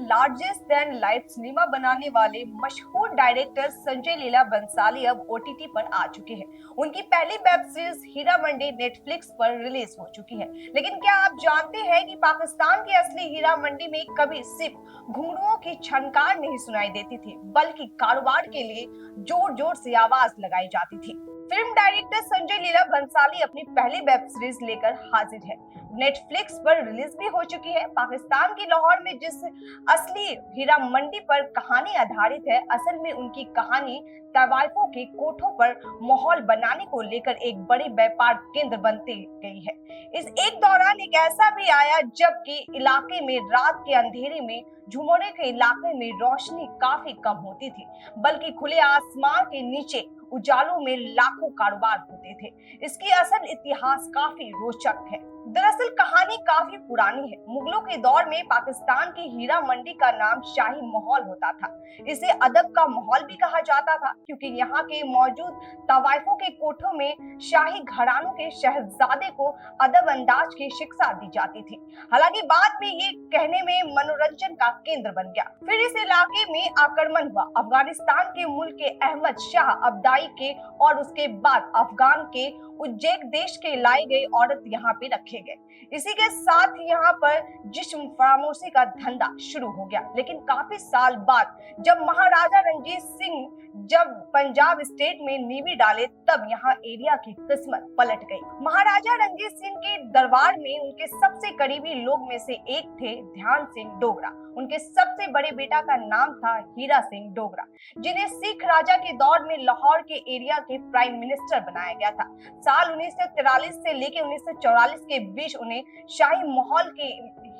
Largest then life cinema बनाने वाले मशहूर डायरेक्टर संजय लीला बंसाली अब ओटीटी पर आ चुके हैं। उनकी पहली web series Heera Mandi Netflix पर रिलीज हो चुकी है। लेकिन क्या आप जानते हैं कि पाकिस्तान की असली हीरा मंडी में कभी सिर्फ घुंघरुओं की छनकार नहीं सुनाई देती थी, बल्कि कारोबार के लिए जोर जोर से आवाज लगाई जाती थी। फिल्म डायरेक्टर संजय लीला बंसाली अपनी पहली वेब सीरीज लेकर हाजिर है। नेटफ्लिक्स पर रिलीज भी हो चुकी है। पाकिस्तान की लाहौर में जिस असली हीरा मंडी पर कहानी आधारित है, असल में उनकी कहानी तवाइफों के कोठों पर माहौल बनाने को लेकर एक बड़ी व्यापार केंद्र बनती गई है। इस एक दौरान एक ऐसा भी आया जबकि इलाके में रात के अंधेरे में झुमोरे के इलाके में रोशनी काफी कम होती थी, बल्कि खुले आसमान के नीचे उजालों में लाखों कारोबार होते थे। इसकी असल इतिहास काफी रोचक है। दरअसल कहानी काफी पुरानी है। मुगलों के दौर में पाकिस्तान की हीरा मंडी का नाम शाही महल होता था। इसे अदब का महल भी कहा जाता था, क्योंकि यहाँ के मौजूद तवाइफों के कोठों में शाही घरानों के शहजादे को अदब अंदाज की शिक्षा दी जाती थी। हालांकि बाद में ये कहने में मनोरंजन का केंद्र बन गया। फिर इस इलाके में आक्रमण हुआ। अफगानिस्तान के मुल्क के अहमद शाह अब्दाई के और उसके बाद अफगान के उज्बेक देश के लाए गए औरत यहाँ पे रखे गए। इसी के साथ यहाँ पर जिस्म फरामोशी का धंधा शुरू हो गया। लेकिन काफी साल बाद जब महाराजा रंजीत सिंह जब पंजाब स्टेट में नींव डाले, तब यहाँ एरिया की किस्मत पलट गई। महाराजा रंजीत सिंह के दरबार में उनके सबसे करीबी लोग में से एक थे ध्यान सिंह डोगरा। उनके सबसे बड़े बेटा का नाम था हीरा सिंह डोगरा, जिन्हें सिख राजा के दौर में लाहौर के एरिया के प्राइम मिनिस्टर बनाया गया था। साल 1943 से लेकर 1944 के बीच उन्हें शाही महल के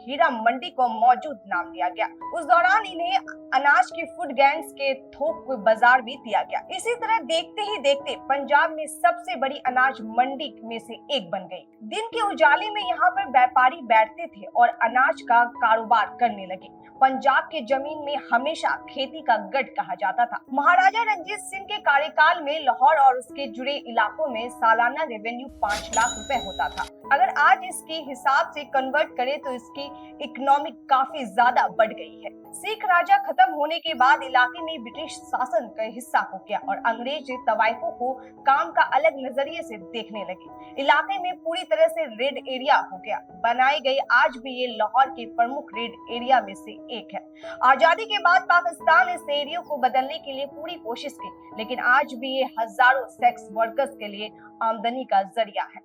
हीरा मंडी को मौजूद नाम दिया गया। उस दौरान इन्हें अनाज के फूड गैंग्स के थोक बाजार भी दिया गया। इसी तरह देखते ही देखते पंजाब में सबसे बड़ी अनाज मंडी में से एक बन गई। दिन के उजाले में यहाँ पर व्यापारी बैठते थे और अनाज का कारोबार करने लगे। पंजाब के जमीन में हमेशा खेती का गढ़ कहा जाता था। महाराजा रंजीत सिंह के कार्यकाल में लाहौर और उसके जुड़े इलाकों में सालाना रेवेन्यू 5 लाख रुपए होता था। अगर आज इसके हिसाब से कन्वर्ट करें तो इसकी इकोनॉमी काफी ज्यादा बढ़ गई है। सिख राजा खत्म होने के बाद इलाके में ब्रिटिश शासन का हिस्सा हो गया और अंग्रेज तवाइफों को काम का अलग नजरिए से देखने लगे। इलाके में पूरी तरह से रेड एरिया हो गया। बनाए गए आज भी ये लाहौर के प्रमुख रेड एरिया में से एक है। आजादी के बाद पाकिस्तान इस एरिया को बदलने के लिए पूरी कोशिश की, लेकिन आज भी ये हजारों सेक्स वर्कर्स के लिए आमदनी का जरिया है।